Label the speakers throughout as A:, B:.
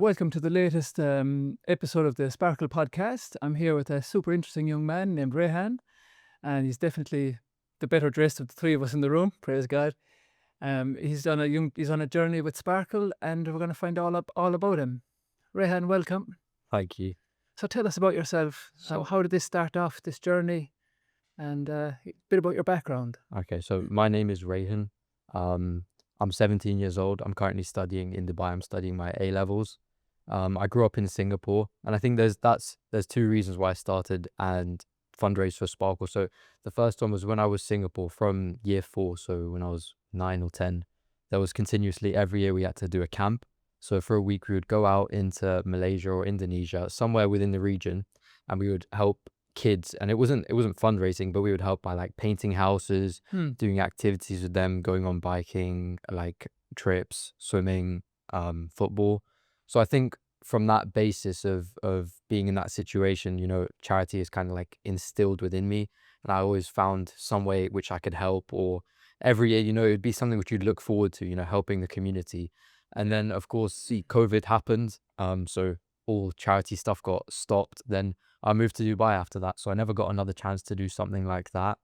A: Welcome to the latest episode of the Sparkle podcast. I'm here with a super interesting young man named Reihan, and he's definitely the better dressed of the three of us in the room. Praise God. He's on a journey with Sparkle, and we're going to find all about him. Reihan, welcome.
B: Thank you.
A: So tell us about yourself. How did this start off, this journey, and a bit about your background?
B: Okay, so my name is Reihan. I'm 17 years old. I'm currently studying in Dubai. I'm studying my A levels. I grew up in Singapore, and I think there's two reasons why I started and fundraised for Sparkle. So the first one was when I was Singapore from year 4. So when I was 9 or 10, there was continuously every year we had to do a camp. So for a week we would go out into Malaysia or Indonesia, somewhere within the region, and we would help kids. And it wasn't fundraising, but we would help by like painting houses, doing activities with them, going on biking, like trips, swimming, football. So I think from that basis of being in that situation, charity is kind of like instilled within me, and I always found some way which I could help. Or every year, it'd be something which you'd look forward to, helping the community. And then of course, COVID happened, so all charity stuff got stopped. Then I moved to Dubai after that, so I never got another chance to do something like that.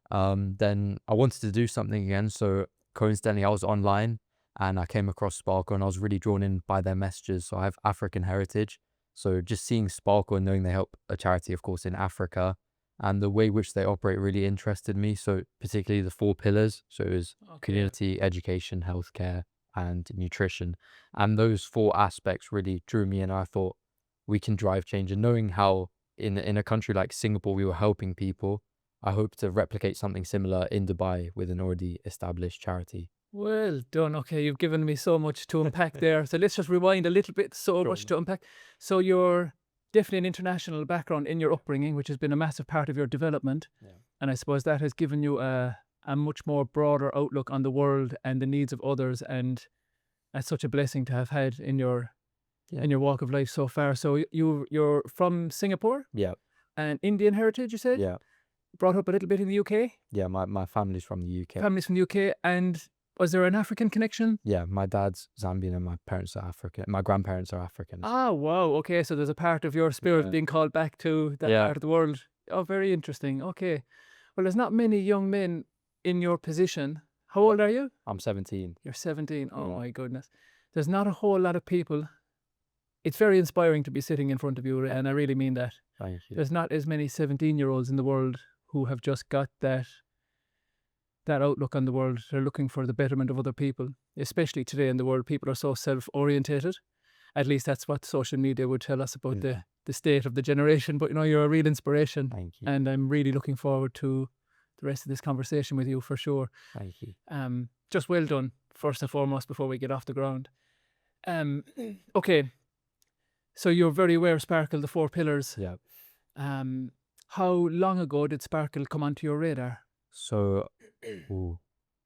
B: Then I wanted to do something again, so coincidentally I was online and I came across Sparkle, and I was really drawn in by their messages. So I have African heritage, so just seeing Sparkle and knowing they help a charity, of course, in Africa, and the way which they operate really interested me. So particularly the 4 pillars, so it was community, education, healthcare, and nutrition, and those 4 aspects really drew me in. I thought we can drive change, and knowing how in a country like Singapore we were helping people, I hope to replicate something similar in Dubai with an already established charity.
A: Well done. Okay, you've given me so much to unpack there. So let's just rewind a little bit. So much to unpack. So you're definitely an international background in your upbringing, which has been a massive part of your development. Yeah. And I suppose that has given you a much more broader outlook on the world and the needs of others. And that's such a blessing to have had in your walk of life so far. So you're from Singapore?
B: Yeah.
A: And Indian heritage, you said?
B: Yeah.
A: Brought up a little bit in the UK?
B: Yeah, my family's from the UK.
A: Family's from the UK. And was there an African connection?
B: Yeah, my dad's Zambian and my parents are African. My grandparents are African.
A: Ah, wow. Okay, so there's a part of your spirit being called back to that part of the world. Oh, very interesting. Okay. Well, there's not many young men in your position. How old are you?
B: I'm 17.
A: You're 17. Oh, my goodness. There's not a whole lot of people. It's very inspiring to be sitting in front of you, and I really mean that.
B: Thank you.
A: There's not as many 17-year-olds in the world who have just got that outlook on the world. They're looking for the betterment of other people, especially today in the world. People are so self-orientated. At least that's what social media would tell us about the state of the generation. But you're a real inspiration.
B: Thank you.
A: And I'm really looking forward to the rest of this conversation with you for sure.
B: Thank you.
A: Just well done, first and foremost, before we get off the ground. Okay, so you're very aware of Sparkle, the 4 pillars.
B: Yeah.
A: How long ago did Sparkle come onto your radar?
B: So,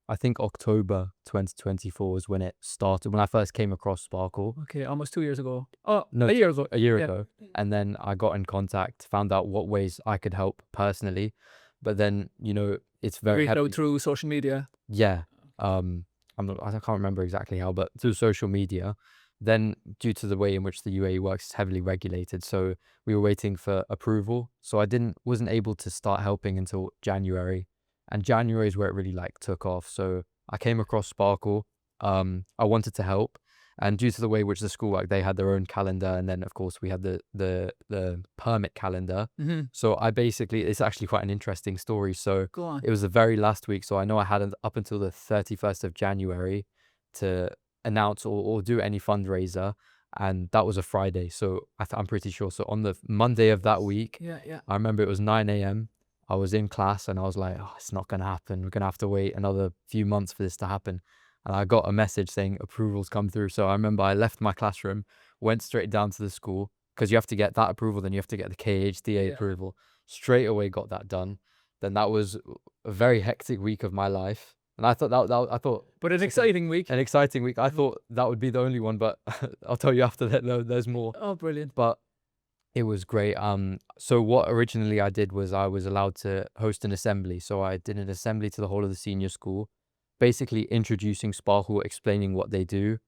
B: I think October 2024 was when it started, when I first came across Sparkle.
A: Okay, almost 2 years ago. Oh,
B: No,
A: a year ago.
B: A year ago. And then I got in contact, found out what ways I could help personally. But then, it's very
A: reached out through social media.
B: Yeah. I can't remember exactly how, but through social media. Then due to the way in which the UAE works, it's heavily regulated. So we were waiting for approval. So I wasn't able to start helping until January. And January is where it really took off. So I came across Sparkle. I wanted to help. And due to the way which the school worked, they had their own calendar. And then of course we had the permit calendar. Mm-hmm. So it's actually quite an interesting story. So
A: go on.
B: It was the very last week. So I know I had up until the 31st of January to announce or do any fundraiser. And that was a Friday. So I'm pretty sure. So on the Monday of that week, I remember it was 9 a.m. I was in class and I was like, oh, it's not going to happen. We're going to have to wait another few months for this to happen. And I got a message saying approvals come through. So I remember I left my classroom, went straight down to the school, because you have to get that approval, then you have to get the KHDA approval. Straight away got that done. Then that was a very hectic week of my life. And I thought
A: but an exciting week.
B: An exciting week. I thought that would be the only one, but I'll tell you after that. No, there's more.
A: Oh, brilliant.
B: But it was great. So what originally I did was I was allowed to host an assembly. So I did an assembly to the whole of the senior school, basically introducing Sparkle, explaining what they do.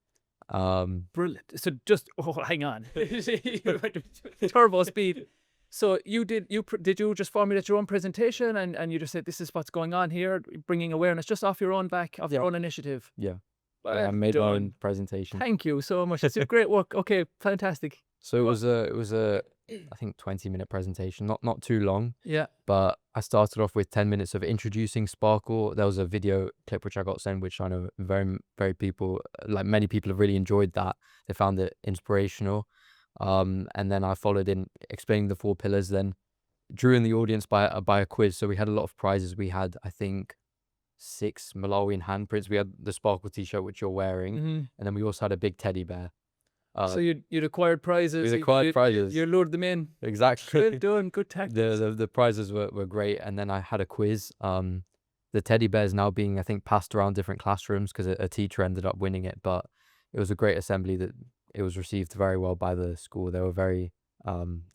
A: Brilliant. So just hang on, turbo speed. So did you just formulate your own presentation and you just said this is what's going on here, bringing awareness just off your own back, off your own initiative?
B: Yeah.
A: Well
B: I made my
A: done.
B: own presentation.
A: Thank you so much. It's great work. Okay, fantastic.
B: So it was a I think 20-minute presentation, not too long.
A: Yeah.
B: But I started off with 10 minutes of introducing Sparkle. There was a video clip which I got sent, which I know very people, like many people have really enjoyed that. They found it inspirational. And then I followed in explaining the 4 pillars, then drew in the audience by a quiz. So we had a lot of prizes. We had, I think, 6 Malawian handprints. We had the Sparkle t-shirt which you're wearing, and then we also had a big teddy bear.
A: So you'd acquired prizes.
B: We acquired prizes.
A: You lured them in.
B: Exactly.
A: Well done. Good tactics.
B: The prizes were great, and then I had a quiz. The teddy bear is now being, I think, passed around different classrooms because a teacher ended up winning it. But it was a great assembly that it was received very well by the school. They were very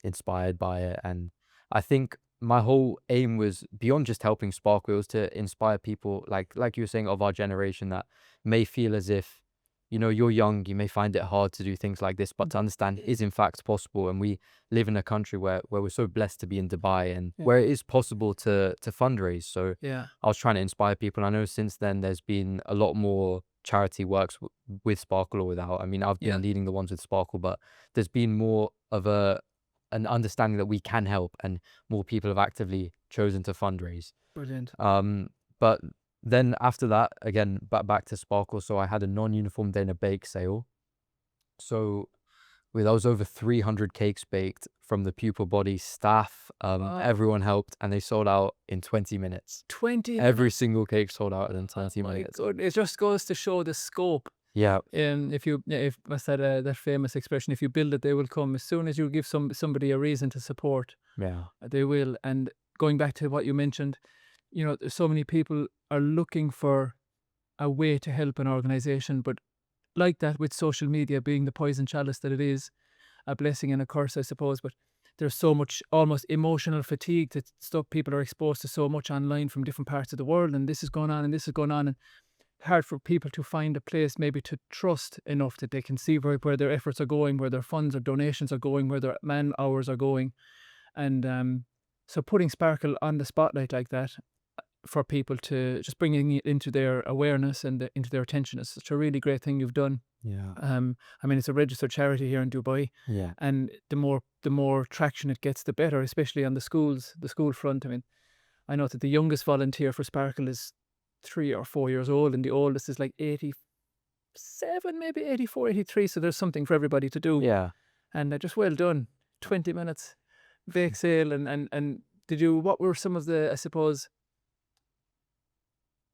B: inspired by it, and I think my whole aim was beyond just helping Sparkle. It was to inspire people like you were saying, of our generation, that may feel as if, you know, you're young, you may find it hard to do things like this, but to understand it is in fact possible. And we live in a country where we're so blessed to be in Dubai, and where it is possible to fundraise. So I was trying to inspire people. And I know since then there's been a lot more charity works with Sparkle or without. I mean, I've been leading the ones with Sparkle, but there's been more of an understanding that we can help, and more people have actively chosen to fundraise.
A: Brilliant.
B: But then after that, again, back to Sparkle. So I had a non-uniform day and a bake sale. So that was over 300 cakes baked from the pupil body staff. Everyone helped, and they sold out in 20 minutes.
A: 20?
B: Every single cake sold out in 20 minutes.
A: God. It just goes to show the scope.
B: Yeah.
A: If what's that famous expression, if you build it, they will come. As soon as you give somebody a reason to support, they will. And going back to what you mentioned, you know, so many people are looking for a way to help an organization, but like that, with social media being the poison chalice that it is, a blessing and a curse, I suppose. But there's so much almost emotional fatigue that stuff. People are exposed to so much online from different parts of the world, and this is going on and this is going on, and hard for people to find a place maybe to trust enough that they can see where their efforts are going, where their funds or donations are going, where their man hours are going. And so putting Sparkle on the spotlight like that for people, to just bringing it into their awareness and into their attention, is such a really great thing you've done. I mean, it's a registered charity here in Dubai, and the more traction it gets, the better, especially on the school front. I mean, I know that the youngest volunteer for Sparkle is 3 or 4 years old, and the oldest is like 87, maybe 84, 83. So there's something for everybody to do. And just well done. 20 minutes bake sale. And what were some of the, I suppose,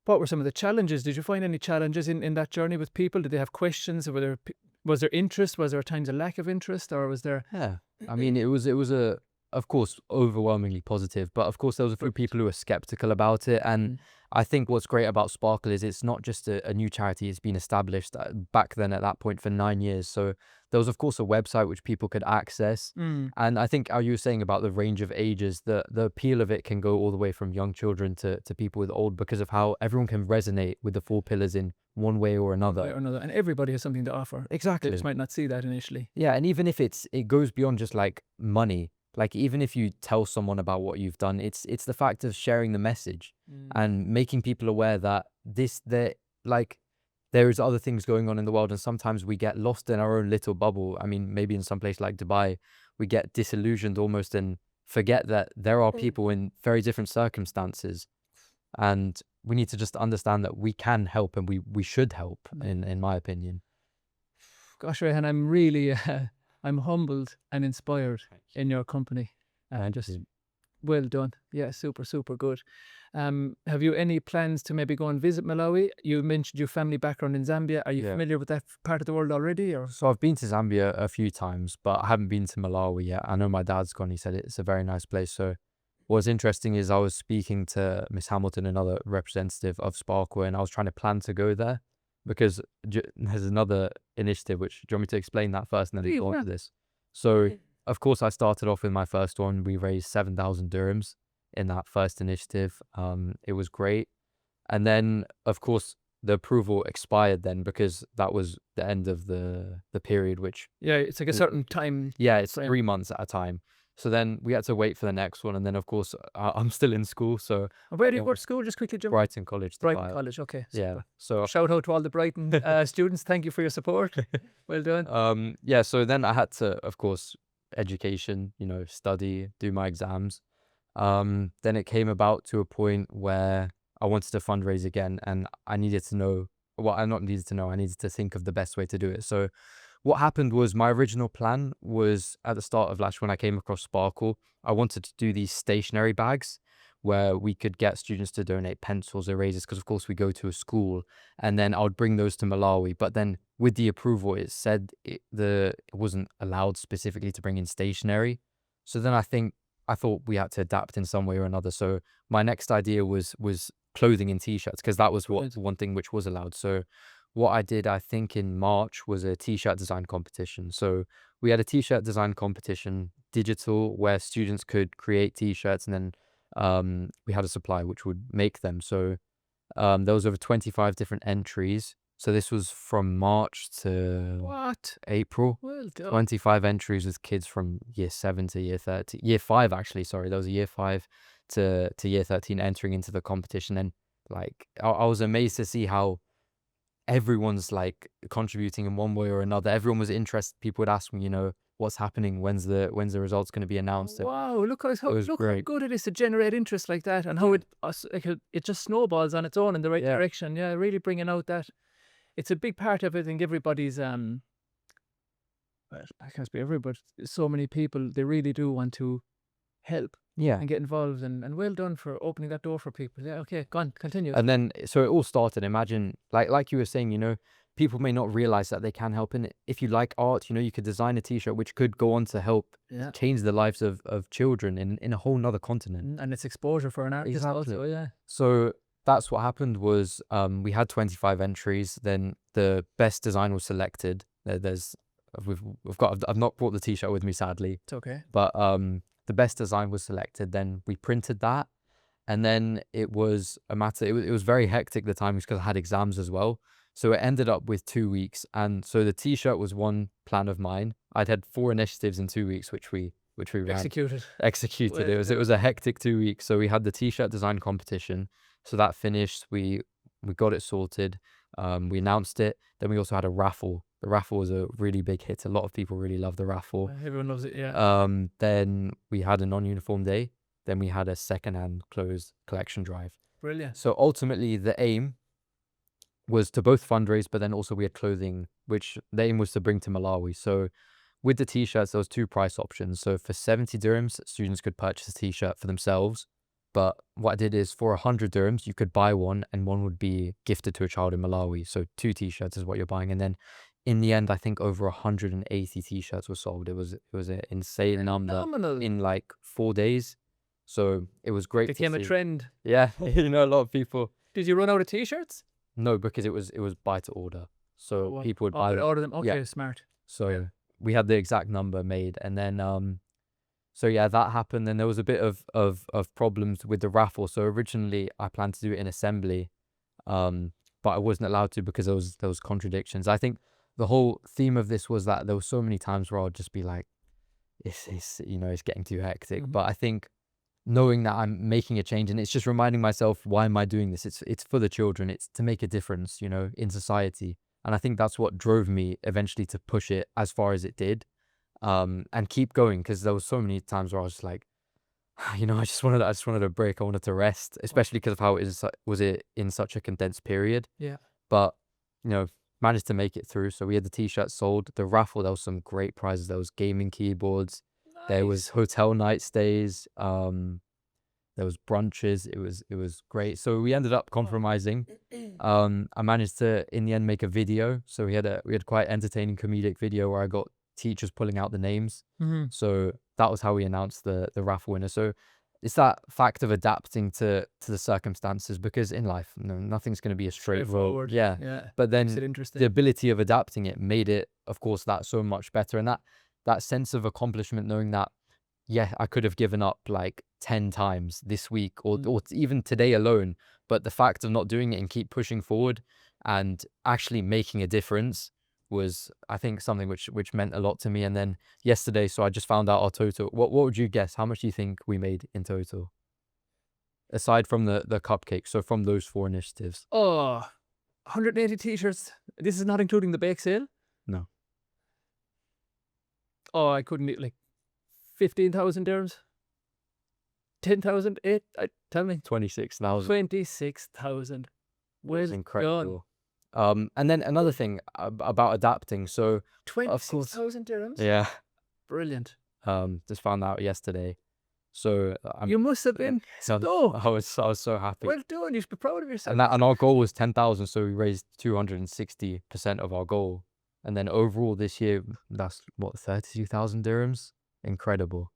A: what were some of the challenges? Did you find any challenges in that journey with people? Did they have questions? Was there interest? Was there times a lack of interest, or was there?
B: I mean, it was of course overwhelmingly positive, but of course there was a few people who were skeptical about it. And I think what's great about Sparkle is it's not just a new charity. It's been established back then at that point for 9 years. So there was, of course, a website which people could access. And I think, how you were saying about the range of ages, the appeal of it can go all the way from young children to people with old, because of how everyone can resonate with the 4 pillars in one way or another.
A: And everybody has something to offer.
B: Exactly.
A: They just might not see that initially.
B: Yeah, and even if it goes beyond just like money. Like, even if you tell someone about what you've done, it's the fact of sharing the message and making people aware that there is other things going on in the world, and sometimes we get lost in our own little bubble. I mean, maybe in some place like Dubai, we get disillusioned almost and forget that there are people in very different circumstances, and we need to just understand that we can help, and we should help, in my opinion.
A: Gosh, Reihan, I'm really... I'm humbled and inspired in your company. Just well done. Yeah, super, super good. Have you any plans to maybe go and visit Malawi? You mentioned your family background in Zambia. Are you familiar with that part of the world already? Or?
B: So I've been to Zambia a few times, but I haven't been to Malawi yet. I know my dad's gone. He said it's a very nice place. So what's interesting is I was speaking to Miss Hamilton, another representative of Sparkle, and I was trying to plan to go there. Because there's another initiative, which, do you want me to explain that first and then go on to this? So, of course, I started off with my first one. We raised 7,000 dirhams in that first initiative. It was great. And then, of course, the approval expired then, because that was the end of the period, which
A: Yeah, it's like a certain time.
B: it's
A: frame.
B: 3 months at a time. So then we had to wait for the next one, and then of course I'm still in school, so
A: And where do you
B: it
A: go to
B: was
A: school? Just quickly, Jim.
B: Brighton College.
A: Brighton College. Okay.
B: Yeah.
A: super.
B: So
A: Shout out to all the Brighton students. Thank you for your support. Well done.
B: yeah, so then I had to, of course, education, study, do my exams. Then it came about to a point where I wanted to fundraise again, and I needed to know, well, I not needed to know, I needed to think of the best way to do it. So what happened was, my original plan was, at the start of last, when I came across Sparkle, I wanted to do these stationery bags where we could get students to donate pencils, erasers, because of course we go to a school, and then I would bring those to Malawi. But then with the approval, it said it wasn't allowed specifically to bring in stationery. So then I thought we had to adapt in some way or another. So my next idea was clothing and t-shirts, because that was
A: Right.
B: one thing which was allowed. So what I did, I think in March, was a t-shirt design competition. So we had a t-shirt design competition, digital, where students could create t-shirts, and then we had a supplier which would make them. So there was over 25 different entries. So this was from March to
A: What?
B: April.
A: Well done.
B: 25 entries with kids from year 7 to year 5, actually. Sorry, there was a year 5 to year 13 entering into the competition. And like, I was amazed to see how everyone's like contributing in one way or another. Everyone was interested. People would ask me, what's happening? When's the results going to be announced? And
A: Wow! Look how
B: was
A: how
B: great.
A: good it is to generate interest like that, and how it just snowballs on its own in the right
B: Yeah.
A: direction. Yeah, really bringing out that. It's a big part of it. I think everybody's well, I can't speak everybody, but so many people, they really do want to help
B: Yeah.
A: and get involved, and well done for opening that door for people. Yeah. Okay. Go on. Continue.
B: And then, so it all started. Imagine, like you were saying, people may not realize that they can help in it. If you like art, you could design a t-shirt which could go on to help
A: Yeah.
B: change the lives of children in a whole nother continent.
A: And it's exposure for an artist
B: Exactly.
A: also. Yeah.
B: So that's what happened. Was we had 25 entries. Then the best design was selected. I've not brought the t-shirt with me, sadly,
A: It's okay.
B: but the best design was selected. Then we printed that, and then it was a matter. It was very hectic the time, because I had exams as well. So it ended up with 2 weeks, and so the t-shirt was one plan of mine. I'd had 4 initiatives in 2 weeks, which we ran.
A: Executed.
B: Executed. It was a hectic 2 weeks. So we had the t-shirt design competition. So that finished. We got it sorted. We announced it. Then we also had a raffle. The raffle was a really big hit. A lot of people really loved the raffle.
A: Everyone loves it. Yeah.
B: Then we had a non-uniform day. Then we had a second-hand clothes collection drive.
A: Brilliant.
B: So ultimately, the aim was to both fundraise, but then also we had clothing, which the aim was to bring to Malawi. So with the t-shirts, there was 2 price options. So for 70 dirhams, students could purchase a t-shirt for themselves. But what I did is, for 100 dirhams, you could buy one, and one would be gifted to a child in Malawi. So 2 t-shirts is what you're buying. And then in the end, I think over 180 t-shirts were sold. It was an insane number
A: Phenomenal.
B: in like 4 days. So it was great.
A: Became a
B: to see.
A: trend.
B: Yeah, a lot of people.
A: Did you run out of t-shirts?
B: No, because it was buy to order. So
A: Well,
B: people would buy them.
A: order them. Okay.
B: Yeah.
A: Smart.
B: So we had the exact number made, and then so yeah, that happened. Then there was a bit of problems with the raffle. So originally I planned to do it in assembly, but I wasn't allowed to, because there was contradictions. I think the whole theme of this was that there were so many times where I'd just be like, it's getting too hectic.
A: Mhm.
B: But I think knowing that I'm making a change, and it's just reminding myself, why am I doing this? It's for the children. It's to make a difference, in society. And I think that's what drove me eventually to push it as far as it did, and keep going, because there was so many times where I was just like, I just wanted a break. I wanted to rest, especially because of how was it in such a condensed period.
A: Yeah.
B: But managed to make it through. So we had the t-shirts sold. The raffle, there was some great prizes. There was gaming keyboards. There was hotel night stays. There was brunches. It was great. So we ended up compromising. I managed to, in the end, make a video. So we had quite entertaining comedic video where I got teachers pulling out the names.
A: Mm-hmm.
B: So that was how we announced the raffle winner. So it's that fact of adapting to the circumstances, because in life, nothing's going to be a straight road.
A: Straightforward.
B: Yeah.
A: Yeah.
B: But
A: Makes it
B: then
A: interesting.
B: the ability of adapting it made it, of course, that so much better. And that sense of accomplishment, knowing that, yeah, I could have given up like 10 times this week, or even today alone, but the fact of not doing it and keep pushing forward and actually making a difference was, I think, something which meant a lot to me. And then yesterday, so I just found out our total. What would you guess? How much do you think we made in total? Aside from the cupcakes, so from those 4 initiatives.
A: Oh, 180 t-shirts. This is not including the bake sale?
B: No.
A: Oh, I couldn't, like 15,000 dirhams? 10,000? Tell me.
B: 26,000.
A: 26,000. Well
B: It's
A: done.
B: incredible. And then another thing about adapting. So
A: 26,000 dirhams?
B: yeah,
A: Brilliant.
B: just found out yesterday. So
A: You must have been
B: so I was so happy.
A: well done. You should be proud of yourself.
B: And our goal was 10,000, so we raised 260% of our goal. And then overall this year, that's what, 32,000 dirhams. Incredible.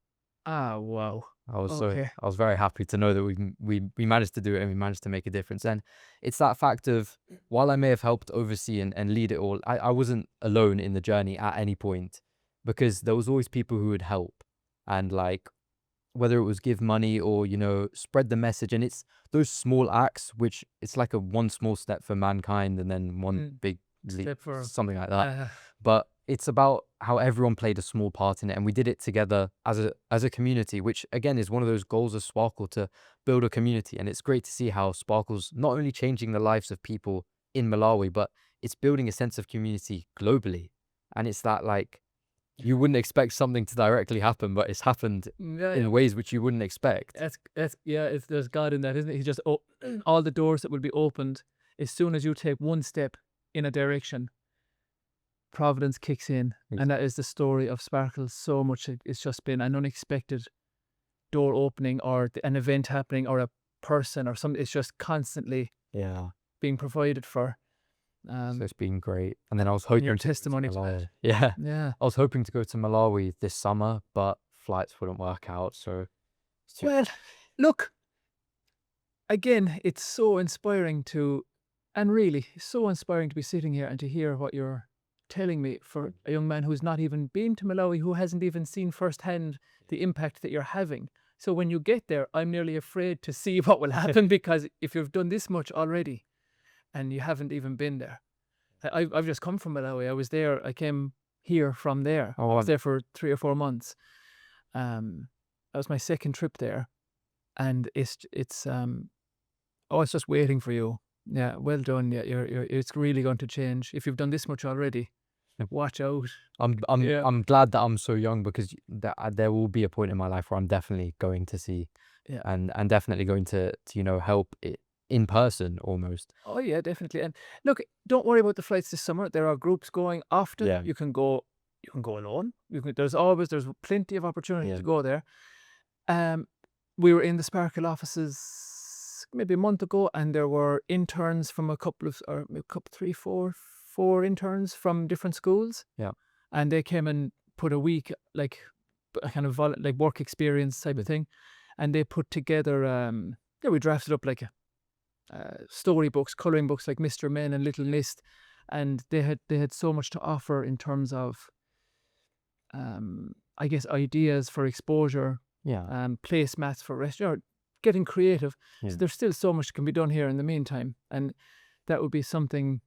A: Ah, wow.
B: I was
A: Okay.
B: I was very happy to know that we managed to do it, and we managed to make a difference. And it's that fact of, while I may have helped oversee and lead it all, I wasn't alone in the journey at any point, because there was always people who would help, and like, whether it was give money or, you know, spread the message. And it's those small acts, which it's like a one small step for mankind and then one big
A: Step for
B: something like that. But it's about how everyone played a small part in it, and we did it together as a community, which again is one of those goals of Sparkle, to build a community. And it's great to see how Sparkle's not only changing the lives of people in Malawi, but it's building a sense of community globally. And it's that, like, you wouldn't expect something to directly happen, but it's happened in ways which you wouldn't expect.
A: There's God in that, isn't it? He just all the doors that will be opened as soon as you take one step in a direction. Providence kicks in, and that is the story of Sparkle. So much it's just been an unexpected door opening, or an event happening, or a person or something. It's just constantly being provided for.
B: So it's been great. And then I was hoping
A: your testimony to that.
B: Yeah. I was hoping to go to Malawi this summer, but flights wouldn't work out. So
A: well, look, again, it's so inspiring really so inspiring to be sitting here and to hear what you're telling me, for a young man who's not even been to Malawi, who hasn't even seen firsthand the impact that you're having. So when you get there, I'm nearly afraid to see what will happen, because if you've done this much already and you haven't even been there. I've just come from Malawi. I was there. I came here from there. I was there for 3 or 4 months. That was my second trip there, and it's just waiting for you. Yeah, well done. Yeah, it's really going to change if you've done this much already. Watch out.
B: I'm glad that I'm so young, because there will be a point in my life where I'm definitely going to see, and definitely going to help it in person almost.
A: Oh yeah, definitely. And look, don't worry about the flights this summer. There are groups going often.
B: Yeah.
A: You can go alone. There's plenty of opportunity to go there. We were in the Sparkle offices maybe a month ago, and there were interns from four interns from different schools.
B: Yeah.
A: And they came and put a week, like a kind of like work experience type of thing, and they put together. We drafted up like storybooks, coloring books, like Mr. Men and Little Mist, and they had so much to offer in terms of, I guess, ideas for exposure, placemats for restaurant, getting creative. So there's still so much can be done here in the meantime, and that would be something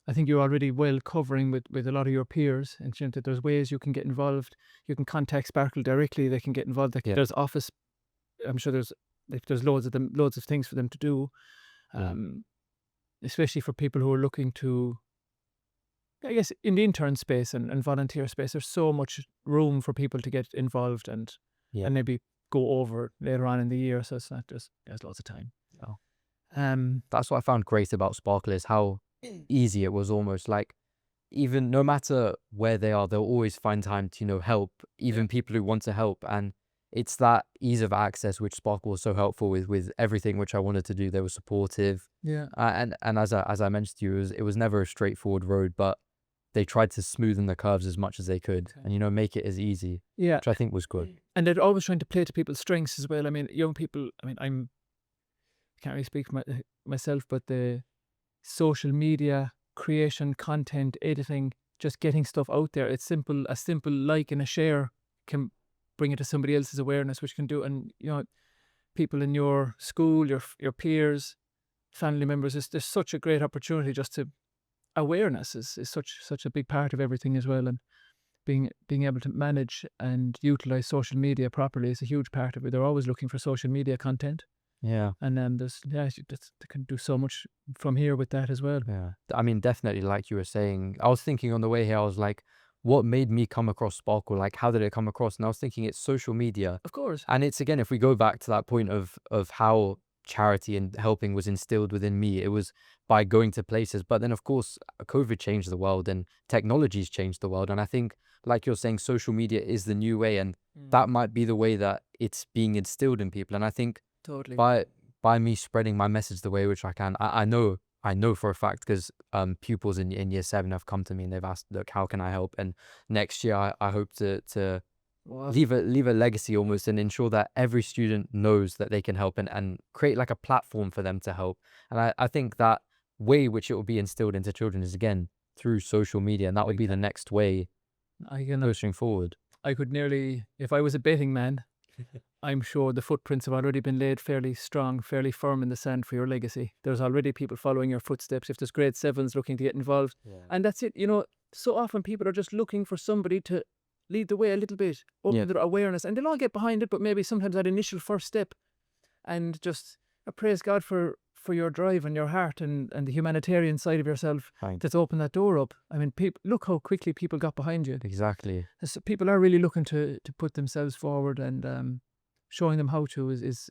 A: I think you're already well covering with a lot of your peers, and that there's ways you can get involved. You can contact Sparkle directly. They can get involved. There's office. I'm sure there's loads of things for them to do, especially for people who are looking to, I guess, in the intern space and volunteer space. There's so much room for people to get involved and maybe go over later on in the year. So it's not just, there's lots of time.
B: That's what I found great about Sparkle, is how easy it was. Almost like, even no matter where they are, they'll always find time to help even people who want to help. And it's that ease of access which Sparkle was so helpful with everything which I wanted to do. They were supportive. And as I mentioned to you, it was never a straightforward road, but they tried to smoothen the curves as much as they could, and make it as easy, which I think was good.
A: And they're always trying to play to people's strengths as well. I mean, young people, I can't really speak for myself, but the social media creation, content editing, just getting stuff out there, a simple like and a share can bring it to somebody else's awareness, which can do. And people in your school, your peers, family members. There's such a great opportunity just to awareness is such a big part of everything as well, and being able to manage and utilize social media properly is a huge part of it. They're always looking for social media content,
B: Yeah.
A: and then they can do so much from here with that as well.
B: Yeah. I mean, definitely, like you were saying, I was thinking on the way here, I was like, what made me come across Sparkle? Like, how did it come across? And I was thinking it's social media.
A: Of course,
B: And it's, again, if we go back to that point of how charity and helping was instilled within me, it was by going to places. But then, of course, COVID changed the world and technology's changed the world. And I think, like you're saying, social media is the new way, and that might be the way that it's being instilled in people. And I think
A: totally.
B: by me spreading my message the way which I can, I know for a fact, because pupils in year 7 have come to me and they've asked, look, how can I help? And next year I hope to
A: Wow.
B: leave a legacy almost, and ensure that every student knows that they can help, and create like a platform for them to help. And I think that way which it will be instilled into children is, again, through social media, and that would be the next way pushing forward.
A: I could nearly, if I was a betting man, I'm sure the footprints have already been laid fairly strong, fairly firm in the sand for your legacy. There's already people following your footsteps. If there's grade 7s looking to get involved, and that's it. So often people are just looking for somebody to lead the way a little bit, open their awareness, and they'll all get behind it, but maybe sometimes that initial first step, and just praise God for your drive and your heart and the humanitarian side of yourself that's opened that door up. I mean, look how quickly people got behind you.
B: Exactly.
A: So people are really looking to put themselves forward, and showing them how to is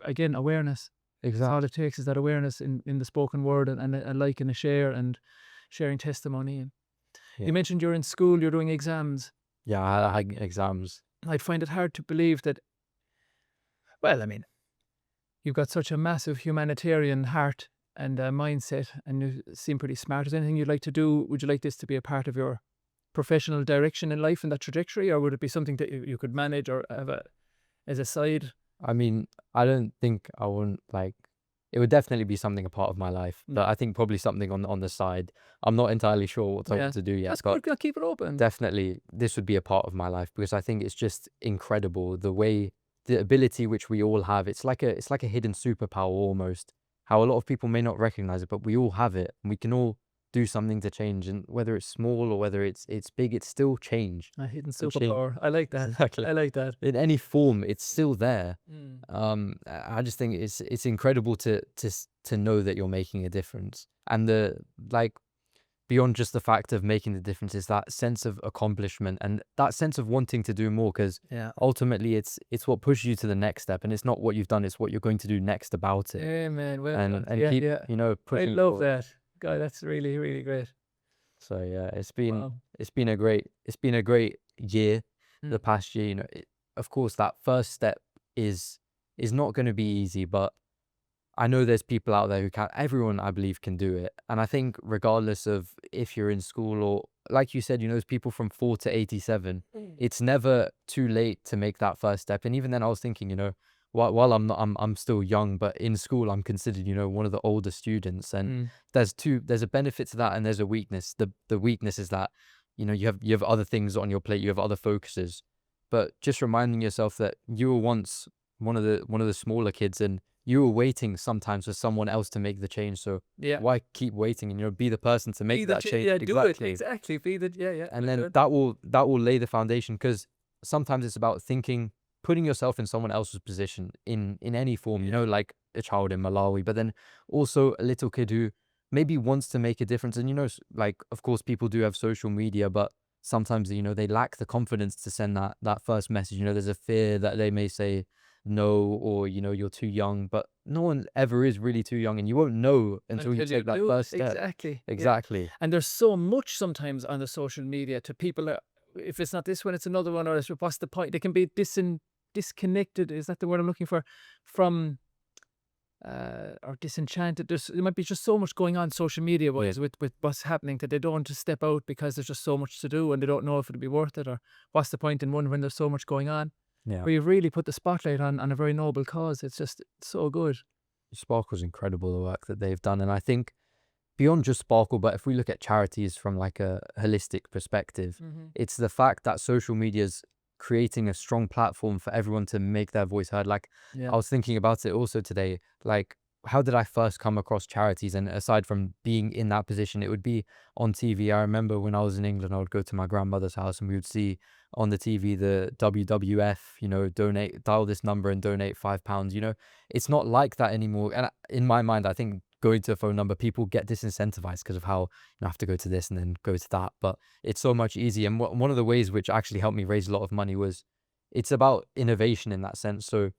A: again, awareness.
B: Exactly.
A: All it takes is that awareness in the spoken word, and a like and a share, and sharing testimony. And you mentioned you're in school, you're doing exams.
B: Yeah, I had exams.
A: I'd find it hard to believe that, well, I mean, you've got such a massive humanitarian heart and mindset, and you seem pretty smart. Is there anything you'd like to do? Would you like this to be a part of your professional direction in life and that trajectory, or would it be something that you could manage or have as a side?
B: I mean, I don't think I wouldn't like. It would definitely be something a part of my life, but I think probably something on the side. I'm not entirely sure what I want to do yet.
A: That's
B: but
A: good. Keep it open.
B: definitely this would be a part of my life, because I think it's just incredible the ability which we all have. It's like a hidden superpower almost. How a lot of people may not recognize it, but we all have it, and we can all do something to change. And whether it's small or whether it's big, it's still change.
A: A hidden superpower. I like that.
B: Exactly.
A: I like that.
B: In any form, it's still there. I just think it's incredible to know that you're making a difference, and beyond just the fact of making the difference is that sense of accomplishment and that sense of wanting to do more, because ultimately it's what pushes you to the next step, and it's not what you've done, it's what you're going to do next about it.
A: Amen. Well,
B: and keep pushing.
A: I love that, guy. That's really, really great.
B: So yeah, it's been a great year. The past year, of course, that first step is not going to be easy, but I know there's people out there who can. Everyone, I believe, can do it. And I think regardless of if you're in school or, like you said, there's people from 4 to 87. It's never too late to make that first step. And even then, I was thinking, while I'm still young, but in school I'm considered, one of the older students. And there's a benefit to that, and there's a weakness. The weakness is that, you have other things on your plate, you have other focuses. But just reminding yourself that you were once one of the smaller kids, and you were waiting sometimes for someone else to make the change. So why keep waiting, and be the person to make that change?
A: Yeah, do it. Exactly. Be the
B: And then that will lay the foundation, because sometimes it's about putting yourself in someone else's position in any form, like a child in Malawi, but then also a little kid who maybe wants to make a difference. And of course people do have social media, but sometimes they lack the confidence to send that first message. There's a fear that they may say no, or you're too young, but no one ever is really too young, and you won't know until you take that first step. Exactly.
A: And there's so much sometimes on the social media to people, if it's not this one, it's another one, or what's the point? They can be disconnected, is that the word I'm looking for, from or disenchanted. There might be just so much going on social media wise with what's happening, that they don't want to step out because there's just so much to do, and they don't know if it'll be worth it, or what's the point in one when there's so much going on. Where you've really put the spotlight on a very noble cause. It's just so good.
B: Sparkle's incredible, the work that they've done. And I think beyond just Sparkle, but if we look at charities from like a holistic perspective, it's the fact that social media is creating a strong platform for everyone to make their voice heard. I was thinking about it also today, like how did I first come across charities? And aside from being in that position, it would be on TV. I remember when I was in England, I would go to my grandmother's house and we would see on the TV the WWF, dial this number and donate £5. It's not like that anymore. And in my mind, I think going to a phone number, people get disincentivized because of how you have to go to this and then go to that. But it's so much easier. And one of the ways which actually helped me raise a lot of money was it's about innovation in that sense. So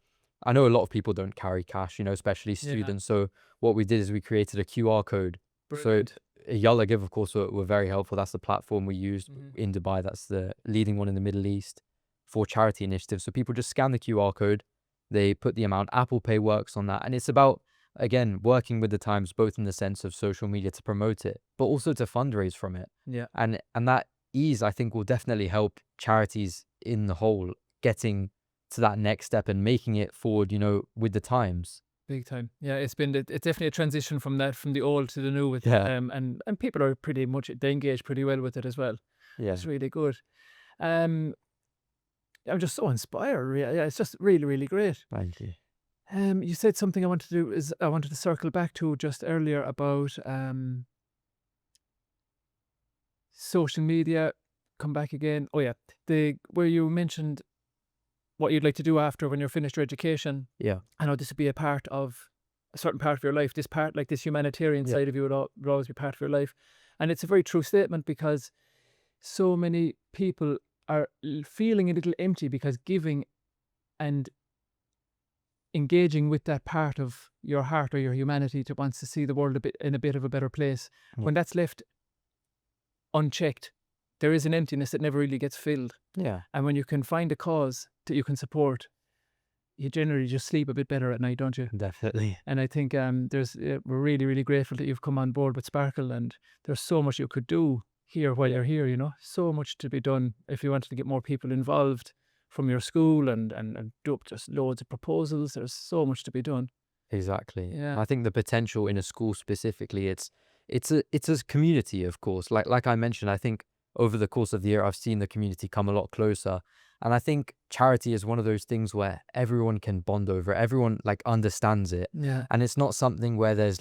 B: I know a lot of people don't carry cash, especially students. So what we did is we created a QR code.
A: Brilliant.
B: So Yalla Give, of course, were very helpful. That's the platform we used in Dubai. That's the leading one in the Middle East for charity initiatives. So people just scan the QR code, they put the amount. Apple Pay works on that. And it's about, again, working with the times, both in the sense of social media to promote it, but also to fundraise from it.
A: Yeah.
B: And that ease, I think, will definitely help charities in the whole getting to that next step and making it forward, with the times.
A: Big time. Yeah, it's definitely a transition from the old to the new with and people are pretty much, they engage pretty well with it as well.
B: Yeah.
A: It's really good. I'm just so inspired. Yeah, it's just really, really great.
B: Thank you.
A: You said something I wanted to circle back to just earlier about social media. Come back again. Oh yeah, where you mentioned what you'd like to do after when you're finished your education.
B: Yeah.
A: I know this would be a certain part of your life. This part, like this humanitarian side of you would always be part of your life. And it's a very true statement because so many people are feeling a little empty because giving and engaging with that part of your heart or your humanity that wants to see the world in a bit of a better place, when that's left unchecked, there is an emptiness that never really gets filled.
B: Yeah.
A: And when you can find a cause that you can support, you generally just sleep a bit better at night, don't you?
B: Definitely.
A: And I think we're really, really grateful that you've come on board with Sparkle, and there's so much you could do here while you're here, so much to be done if you wanted to get more people involved from your school and do up just loads of proposals. There's so much to be done.
B: Exactly.
A: Yeah.
B: I think the potential in a school specifically, it's a community, of course. Like I mentioned, I think over the course of the year, I've seen the community come a lot closer. And I think charity is one of those things where everyone can bond over it. Everyone understands it.
A: Yeah.
B: And it's not something where there's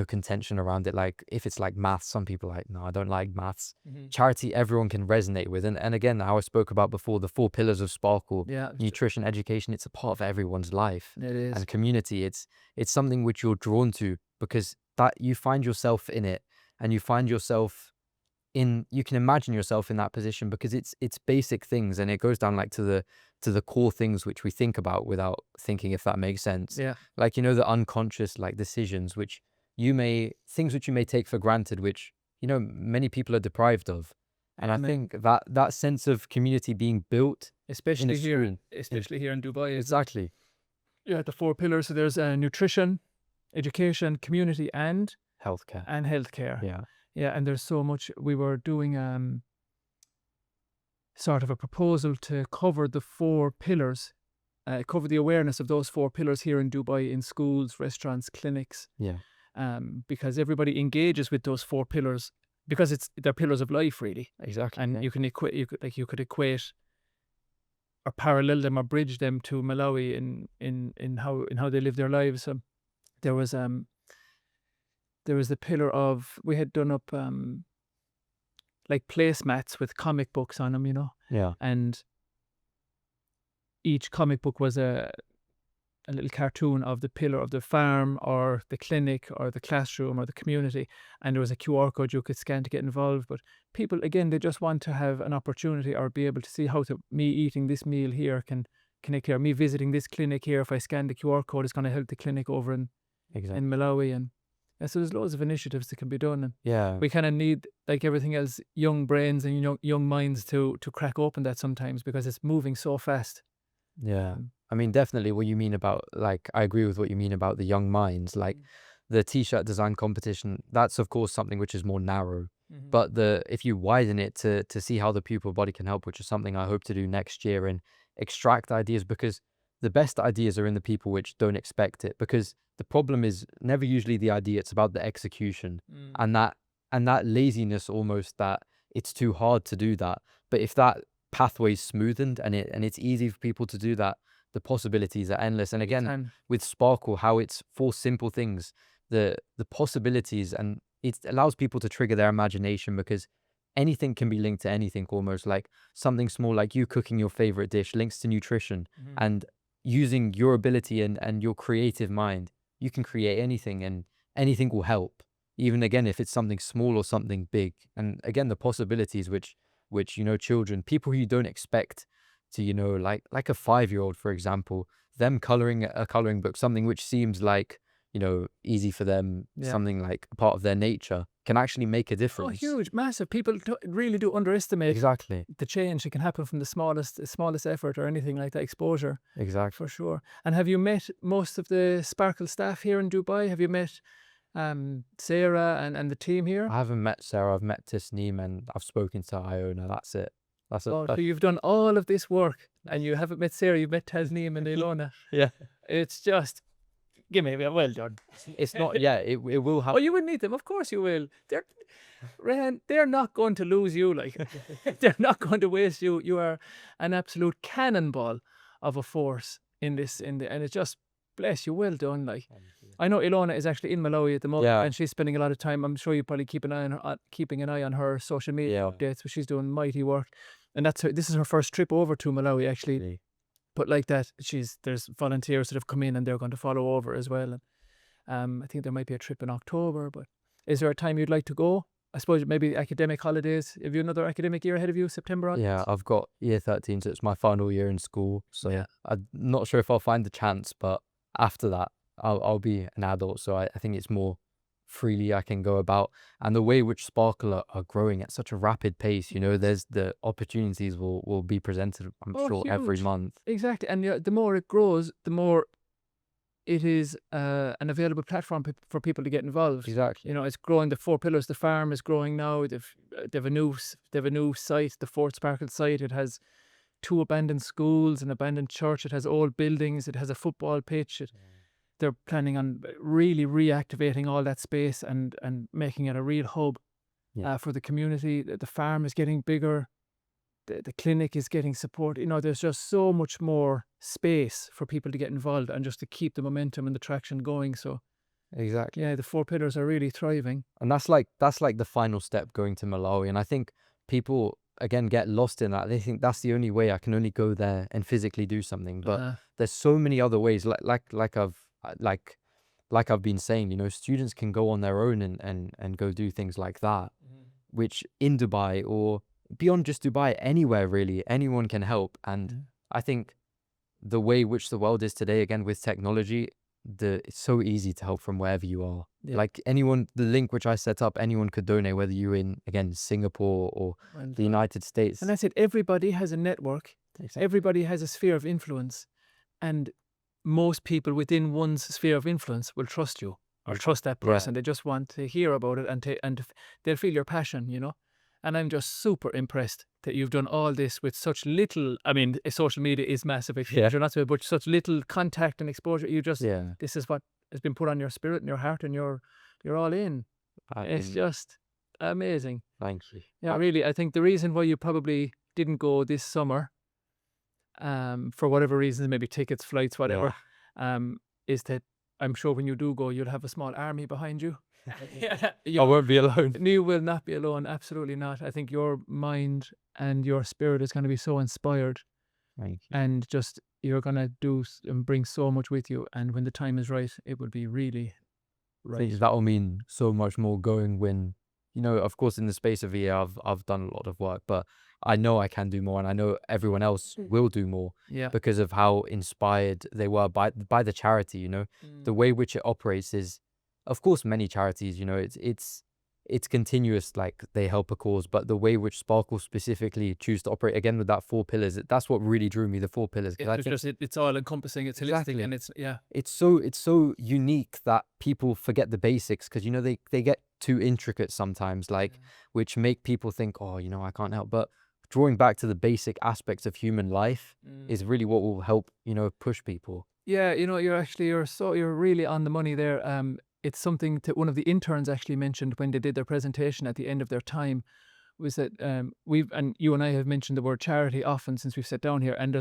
B: contention around it. Like if it's like maths, some people are like, no, I don't like maths. Charity, everyone can resonate with. And again, how I spoke about before, the 4 pillars of Sparkle, nutrition, education, it's a part of everyone's life.
A: It is.
B: And community, it's something which you're drawn to because that you find yourself in it, and you find yourself you can imagine yourself in that position because it's basic things, and it goes down to the core things which we think about without thinking, if that makes sense.
A: Yeah.
B: The unconscious decisions things which you may take for granted, which many people are deprived of. And I think that sense of community being built,
A: especially here in Dubai.
B: Exactly.
A: Yeah, the 4 pillars. So there's nutrition, education, community, and
B: healthcare.
A: Yeah. Yeah, and there's so much. We were doing sort of a proposal to cover the 4 pillars, cover the awareness of those 4 pillars here in Dubai in schools, restaurants, clinics.
B: Yeah.
A: Because everybody engages with those 4 pillars because they're pillars of life, really.
B: Exactly.
A: And you could equate or parallel them or bridge them to Malawi in how they live their lives. So there was the pillar of, we had done up placemats with comic books on them,
B: Yeah.
A: and each comic book was a little cartoon of the pillar of the farm or the clinic or the classroom or the community, and there was a QR code you could scan to get involved. But people, again, they just want to have an opportunity or be able to see how me eating this meal here can connect here, me visiting this clinic here, if I scan the QR code, it's going to help the clinic over in Malawi. And so there's loads of initiatives that can be done, and we kind of need, like everything else, young brains and young minds to crack open that sometimes, because it's moving so fast.
B: Yeah. I mean, definitely what you mean about, I agree with what you mean about the young minds. The t-shirt design competition, that's of course something which is more narrow. But if you widen it to see how the pupil body can help, which is something I hope to do next year, and extract ideas, because the best ideas are in the people which don't expect it. Because the problem is never usually the idea, it's about the execution. And that laziness, almost, that it's too hard to do that. But if that pathway is smoothened and it's easy for people to do that, the possibilities are endless. And again,
A: time.
B: with Sparkle, how it's for simple things, the possibilities, and it allows people to trigger their imagination, because anything can be linked to anything, almost like something small like you cooking your favorite dish links to nutrition. And using your ability and your creative mind, you can create anything, and anything will help, even again if it's something small or something big. And again, the possibilities which children, people who you don't expect to, like a 5-year-old, for example, them coloring a coloring book, something which seems like easy for them, something like part of their nature, can actually make a difference.
A: Huge, massive. People really do underestimate
B: Exactly.
A: the change that can happen from the smallest effort or anything like that, exposure.
B: Exactly.
A: For sure. And have you met most of the Sparkle staff here in Dubai? Have you met Sarah and the team here?
B: I haven't met Sarah. I've met Tisneem, and I've spoken to Iona. That's it.
A: So you've done all of this work and you haven't met Sarah. You've met Tasneem and Ilona.
B: Yeah.
A: It's just, give me a well done.
B: It's not. Yeah. It will happen.
A: Oh, you will meet them. Of course you will. Reihan, they're not going to lose you. Like, they're not going to waste you. You are an absolute cannonball of a force in this. And it's just, bless you, well done. Like, I know Ilona is actually in Malawi at the moment, and she's spending a lot of time. I'm sure you probably keeping an eye on her social media updates, but she's doing mighty work. And this is her first trip over to Malawi, actually. But like that, there's volunteers that have come in and they're going to follow over as well. And I think there might be a trip in October. But is there a time you'd like to go? I suppose maybe academic holidays. Have you another academic year ahead of you, September on?
B: Yeah, I've got year 13, so it's my final year in school. So I'm not sure if I'll find the chance, but after that, I'll be an adult. So I think it's more freely I can go about. And the way which Sparkle are growing at such a rapid pace, there's the opportunities will be presented, I'm sure, every month.
A: Exactly. And the more it grows, the more it is an available platform for people to get involved.
B: Exactly.
A: It's growing. The 4 pillars, the farm is growing now. They have a new site, the Fort Sparkle site. It has 2 abandoned schools, an abandoned church. It has old buildings. It has a football pitch. They're planning on really reactivating all that space and making it a real hub for the community. The farm is getting bigger. The clinic is getting support. There's just so much more space for people to get involved and just to keep the momentum and the traction going. So
B: exactly.
A: Yeah, the 4 pillars are really thriving.
B: And that's like the final step, going to Malawi. And I think people again get lost in that. They think that's the only way. I can only go there and physically do something. But there's so many other ways. Like I've been saying, students can go on their own and go do things like that, which in Dubai or beyond just Dubai, anywhere really, anyone can help. And I think the way which the world is today, again, with technology, it's so easy to help from wherever you are. Like anyone, the link which I set up, anyone could donate, whether you're in, again, Singapore or the United States.
A: And that's it. Everybody has a network. Exactly. Everybody has a sphere of influence. And most people within one's sphere of influence will trust you or trust that person. They just want to hear about it and they'll feel your passion, And I'm just super impressed that you've done all this with such little. I mean, social media is massive exposure, not so, but such little contact and exposure. This is what has been put on your spirit and your heart, and you're all in. It's just amazing.
B: Thank you.
A: Yeah, really. I think the reason why you probably didn't go this summer, for whatever reasons, maybe tickets, flights, whatever, is that I'm sure when you do go, you'll have a small army behind you.
B: I won't be alone.
A: You will not be alone. Absolutely not. I think your mind and your spirit is going to be so inspired.
B: Thank you.
A: And just you're going to do and bring so much with you. And when the time is right, it will be really right.
B: That will mean so much more going when, of course, in the space of a year, I've done a lot of work, but I know I can do more, and I know everyone else will do more because of how inspired they were by the charity. The way which it operates is, of course, many charities, it's continuous, like they help a cause, but the way which Sparkle specifically choose to operate, again with that 4 pillars, that's what really drew me, the 4 pillars.
A: It's all encompassing, it's holistic, and
B: it's so unique that people forget the basics, because they get too intricate sometimes, which make people think, oh, I can't help. But drawing back to the basic aspects of human life is really what will help, push people.
A: Yeah, you're really on the money there. It's something that one of the interns actually mentioned when they did their presentation at the end of their time, was that you and I have mentioned the word charity often since we've sat down here, and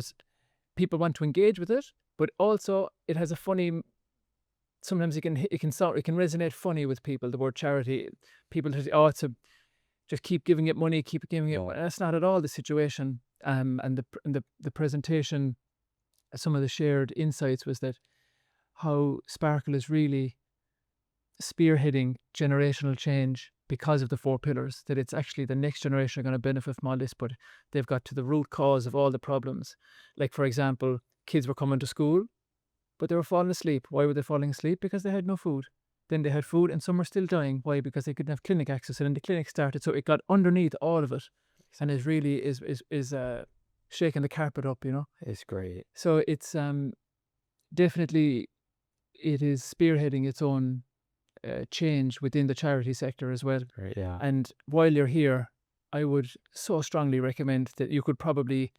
A: people want to engage with it, but also it has a funny. Sometimes it can resonate funny with people. The word charity, people say, oh, just keep giving it money, keep giving it. That's not at all the situation. And the presentation, some of the shared insights was that how Sparkle is really spearheading generational change because of the 4 pillars, that it's actually the next generation are going to benefit from all this, but they've got to the root cause of all the problems. Like, for example, kids were coming to school, but they were falling asleep. Why were they falling asleep? Because they had no food. Then they had food and some were still dying. Why? Because they couldn't have clinic access, and then the clinic started. So it got underneath all of it, and it really is shaking the carpet up, you know.
B: It's great.
A: So it's definitely, it is spearheading its own change within the charity sector as well.
B: Great, yeah.
A: And while you're here, I would so strongly recommend that you could probably,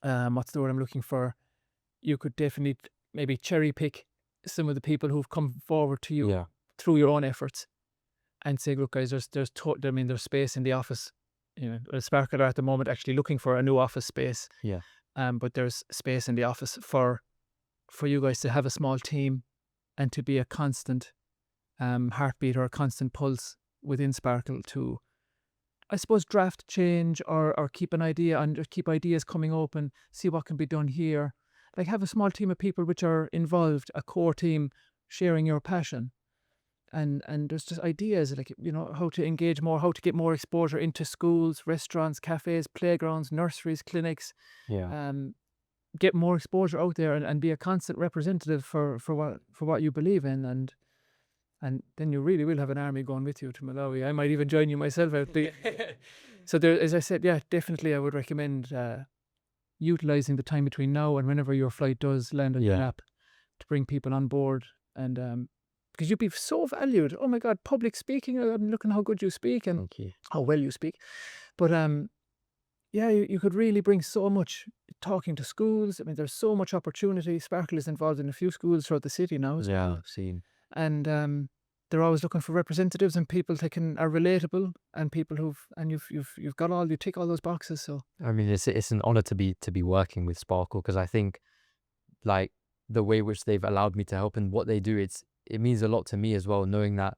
A: what's the word I'm looking for? You could definitely maybe cherry pick some of the people who've come forward to you through your own efforts, and say, look, guys, there's space in the office. You know, Sparkle are at the moment actually looking for a new office space.
B: Yeah.
A: But there's space in the office for you guys to have a small team and to be a constant heartbeat or a constant pulse within Sparkle to, I suppose, draft change or keep an idea and keep ideas coming open, see what can be done here. Like, have a small team of people which are involved, a core team sharing your passion. And there's just ideas like, you know, how to engage more, how to get more exposure into schools, restaurants, cafes, playgrounds, nurseries, clinics.
B: Yeah.
A: Get more exposure out there and be a constant representative for what you believe in, and then you really will have an army going with you to Malawi. I might even join you myself out there. So there, as I said, yeah, definitely I would recommend utilizing the time between now and whenever your flight does land on your map to bring people on board, and because you'd be so valued. Oh my God, public speaking, I'm looking how good you speak and how well you speak. But yeah, you could really bring so much talking to schools. I mean, there's so much opportunity. Sparkle is involved in a few schools throughout the city now.
B: Yeah, I've seen.
A: And they're always looking for representatives and people that are relatable, and people you've got you tick all those boxes. So
B: I mean, it's an honor to be working with Sparkle, because I think, like, the way which they've allowed me to help and what they do, it means a lot to me as well, knowing that